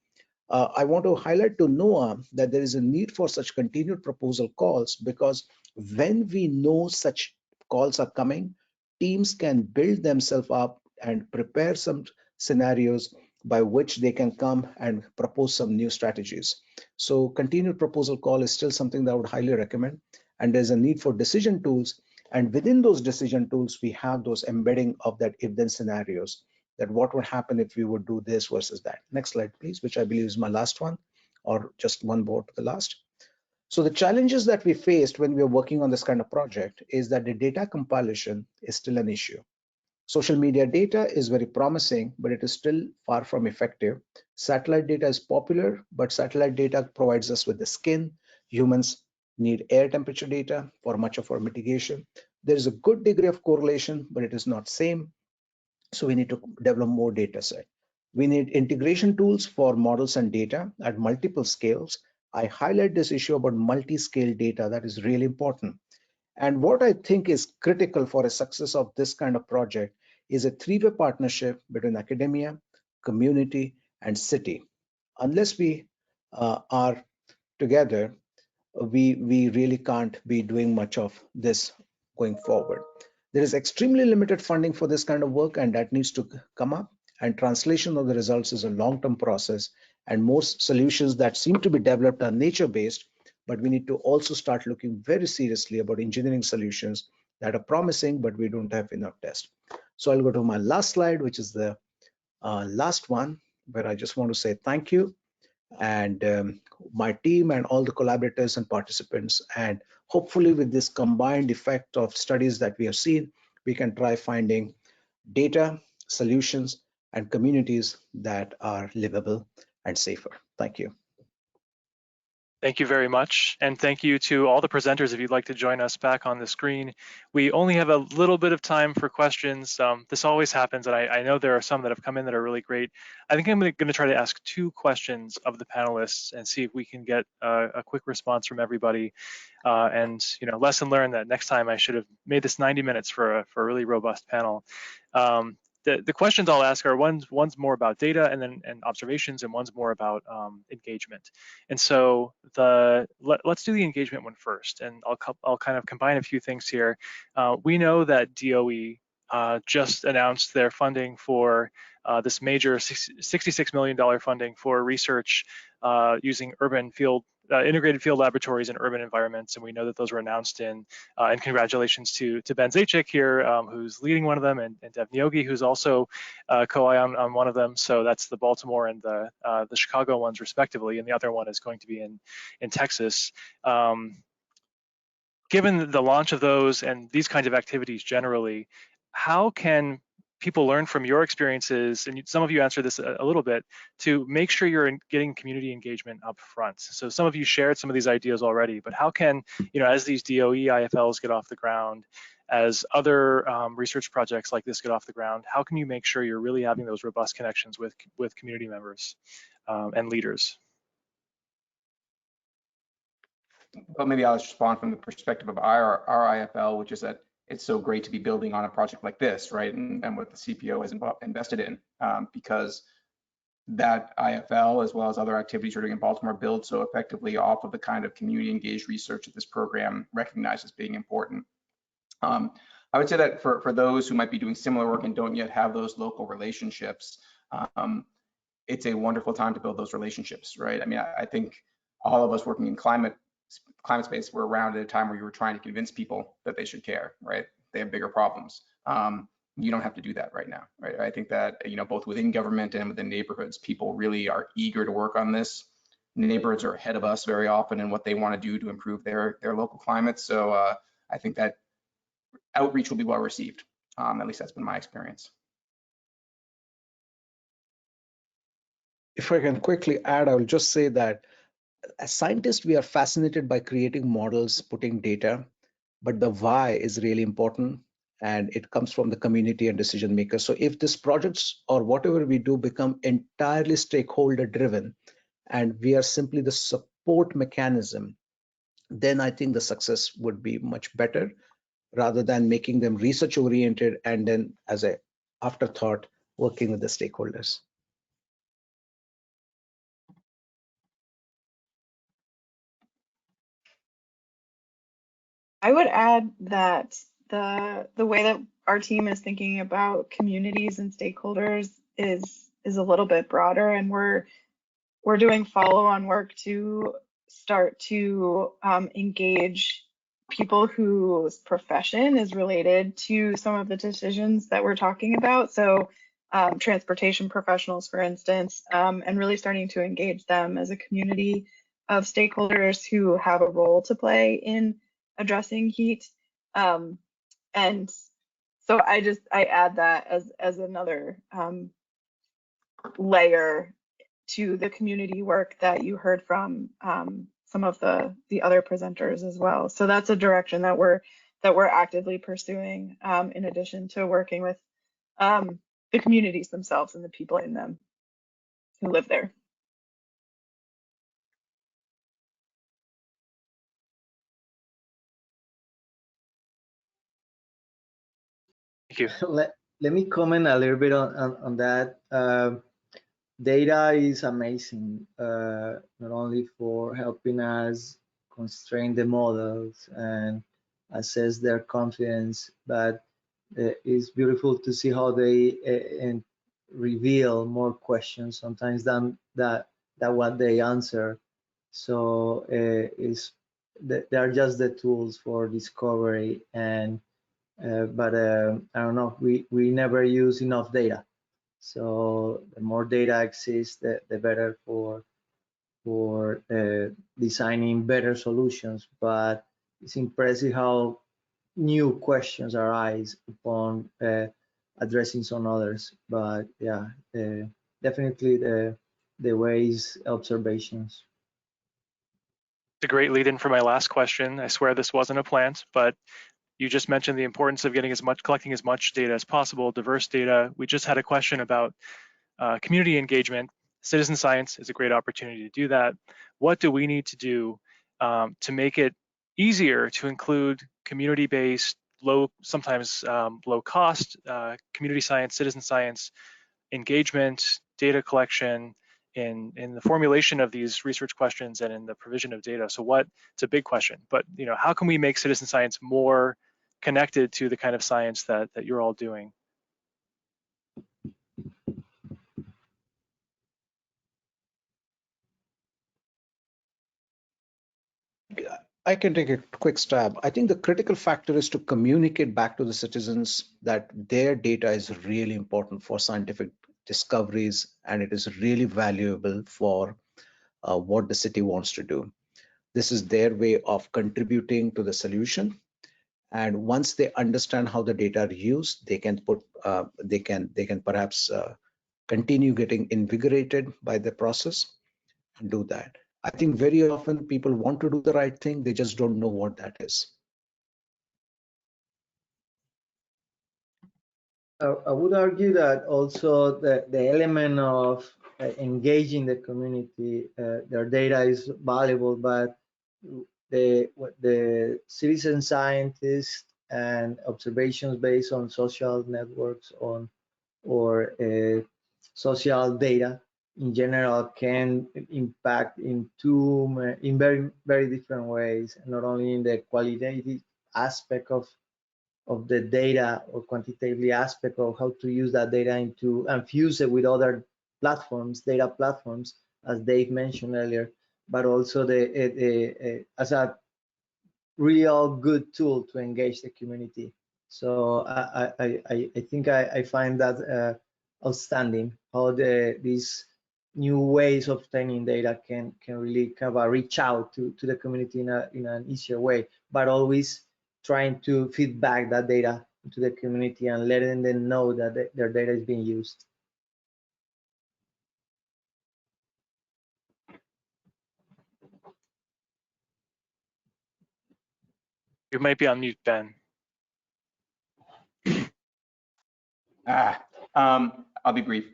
I want to highlight to NOAA that there is a need for such continued proposal calls, because when we know such calls are coming, teams can build themselves up and prepare some scenarios by which they can come and propose some new strategies. So continued proposal call is still something that I would highly recommend. And there's a need for decision tools. And within those decision tools, we have those embedding of that if-then scenarios, that what would happen if we would do this versus that. Next slide, please, which I believe is my last one, or just one more to the last. So the challenges that we faced when we were working on this kind of project is that the data compilation is still an issue. Social media data is very promising, but it is still far from effective. Satellite data is popular, but satellite data provides us with the skin. Humans need air temperature data for much of our mitigation. There is a good degree of correlation, but it is not same. So we need to develop more data set. We need integration tools for models and data at multiple scales. I highlight this issue about multi-scale data. That is really important. And what I think is critical for a success of this kind of project is a three-way partnership between academia, community, and city. Unless we are together, we really can't be doing much of this going forward. There is extremely limited funding for this kind of work, and that needs to come up. And translation of the results is a long-term process. And most solutions that seem to be developed are nature-based, but we need to also start looking very seriously about engineering solutions that are promising, but we don't have enough tests. So I'll go to my last slide, which is the last one, where I just want to say thank you. And my team and all the collaborators and participants, and hopefully with this combined effect of studies that we have seen, we can try finding data, solutions, and communities that are livable and safer. Thank you. Thank you very much. And thank you to all the presenters. If you'd like to join us back on the screen, we only have a little bit of time for questions. This always happens, and I know there are some that have come in that are really great. I think I'm going to try to ask 2 questions of the panelists and see if we can get a quick response from everybody. And lesson learned that next time I should have made this 90 minutes for a really robust panel. The questions I'll ask are one's more about data and observations, and one's more about engagement. And so let's do the engagement one first, and I'll kind of combine a few things here. We know that DOE just announced their funding for this major $66 million funding for research using urban field integrated field laboratories in urban environments, and we know that those were announced in. And congratulations to Ben Zajac here, who's leading one of them, and Dev Nyogi, who's also co-I on one of them. So that's the Baltimore and the Chicago ones, respectively, and the other one is going to be in Texas. Given the launch of those and these kinds of activities generally, how can people learn from your experiences, and some of you answered this a little bit, to make sure you're getting community engagement up front? So some of you shared some of these ideas already, but how can, as these DOE IFLs get off the ground, as other research projects like this get off the ground, how can you make sure you're really having those robust connections with community members and leaders? Well, maybe I'll respond from the perspective of our IFL, which is that it's so great to be building on a project like this, right? And what the CPO has invested in, because that IFL, as well as other activities we're doing in Baltimore, build so effectively off of the kind of community engaged research that this program recognizes being important. I would say that for those who might be doing similar work and don't yet have those local relationships, it's a wonderful time to build those relationships, right? I mean, I think all of us working in climate space were around at a time where you were trying to convince people that they should care, right? They have bigger problems. You don't have to do that right now, right? I think that, both within government and within neighborhoods, people really are eager to work on this. Neighborhoods are ahead of us very often in what they want to do to improve their local climate. So I think that outreach will be well received. At least that's been my experience. If I can quickly add, I will just say that as scientists, we are fascinated by creating models, putting data, but the why is really important, and it comes from the community and decision makers. So if this projects or whatever we do become entirely stakeholder driven, and we are simply the support mechanism, then I think the success would be much better, rather than making them research oriented and then as a afterthought working with the stakeholders. I would add that the way that our team is thinking about communities and stakeholders is a little bit broader, and we're doing follow-on work to start to engage people whose profession is related to some of the decisions that we're talking about. So transportation professionals, for instance, and really starting to engage them as a community of stakeholders who have a role to play in addressing heat. And so I add that as another layer to the community work that you heard from some of the other presenters as well. So that's a direction that we're actively pursuing, in addition to working with the communities themselves and the people in them who live there. Thank you. Let me comment a little bit on that. Data is amazing, not only for helping us constrain the models and assess their confidence, but it's beautiful to see how they reveal more questions sometimes than what they answer. So they are just the tools for discovery, and but I don't know, we never use enough data. So the more data exists, the better for designing better solutions. But it's impressive how new questions arise upon addressing some others. But yeah, definitely the ways observations. It's a great lead in for my last question. I swear this wasn't a plant, but you just mentioned the importance of collecting as much data as possible, diverse data. We just had a question about community engagement. Citizen science is a great opportunity to do that. What do we need to do to make it easier to include community-based, sometimes low-cost community science, citizen science engagement, data collection in the formulation of these research questions and in the provision of data? So it's a big question, but how can we make citizen science more connected to the kind of science that you're all doing? I can take a quick stab. I think the critical factor is to communicate back to the citizens that their data is really important for scientific discoveries, and it is really valuable for what the city wants to do. This is their way of contributing to the solution. And once they understand how the data are used, they can perhaps continue getting invigorated by the process and do that. I think very often people want to do the right thing, they just don't know what that is. I would argue that also the element of engaging the community, their data is valuable, but the citizen scientists and observations based on social networks or social data in general can impact in very different ways, not only in the qualitative aspect of the data or quantitatively aspect of how to use that data into and fuse it with other platforms, data platforms, as Dave mentioned earlier, but also as a real good tool to engage the community. So I think I find that outstanding, how these new ways of obtaining data can really kind of reach out to the community in an easier way, but always trying to feed back that data into the community and letting them know that their data is being used. You might be on mute, Ben. I'll be brief.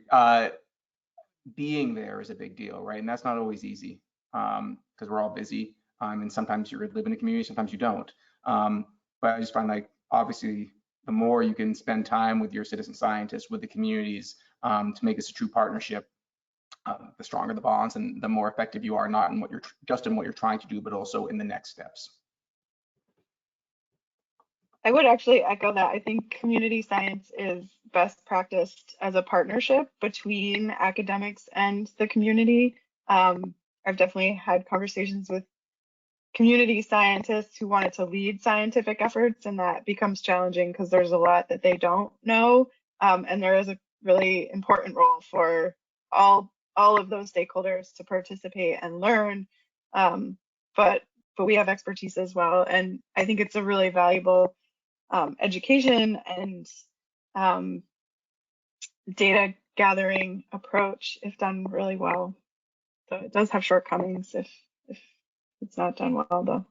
Being there is a big deal, right? And that's not always easy because we're all busy. And sometimes you live in a community, sometimes you don't. But I just find like, obviously, the more you can spend time with your citizen scientists, with the communities to make this a true partnership, the stronger the bonds and the more effective you are, not in what you're trying to do, but also in the next steps. I would actually echo that. I think community science is best practiced as a partnership between academics and the community. I've definitely had conversations with community scientists who wanted to lead scientific efforts, and that becomes challenging because there's a lot that they don't know. And there is a really important role for all of those stakeholders to participate and learn. But we have expertise as well. And I think it's a really valuable education and data gathering approach if done really well. So it does have shortcomings if it's not done well, though.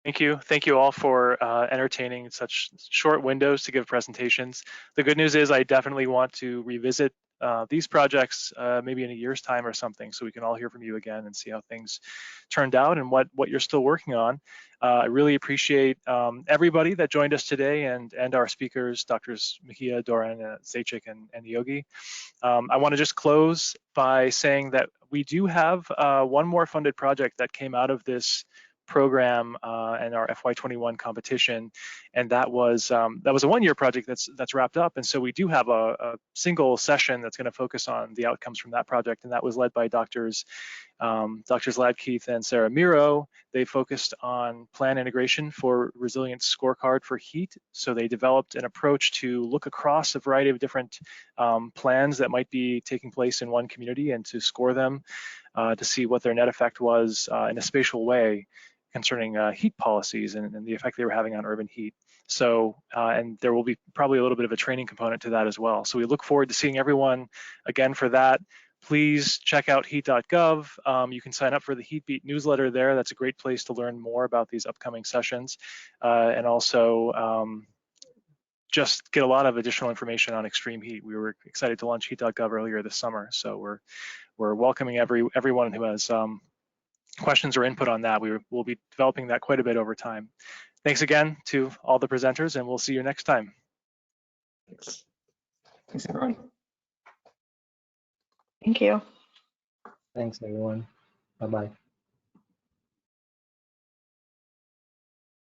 Thank you all for entertaining such short windows to give presentations. The good news is I definitely want to revisit these projects maybe in a year's time or something, so we can all hear from you again and see how things turned out and what you're still working on. I really appreciate everybody that joined us today and our speakers, Drs. Mejia, Doran, Zajic, and Yogi. I want to just close by saying that we do have one more funded project that came out of this program and our FY21 competition, and that was a one-year project that's wrapped up. And so we do have a single session that's going to focus on the outcomes from that project, and that was led by Drs. Ladkeith and Sarah Miro. They focused on plan integration for resilience scorecard for heat. So they developed an approach to look across a variety of different plans that might be taking place in one community and to score them to see what their net effect was in a spatial way concerning heat policies and the effect they were having on urban heat. So, and there will be probably a little bit of a training component to that as well. So we look forward to seeing everyone again for that. Please check out heat.gov. You can sign up for the HeatBeat newsletter there. That's a great place to learn more about these upcoming sessions. And also just get a lot of additional information on extreme heat. We were excited to launch heat.gov earlier this summer. So we're welcoming everyone who has questions or input on that. We'll be developing that quite a bit over time. Thanks again to all the presenters, and we'll see you next time. Thanks, everyone. Thank you. Thanks, everyone. Bye-bye.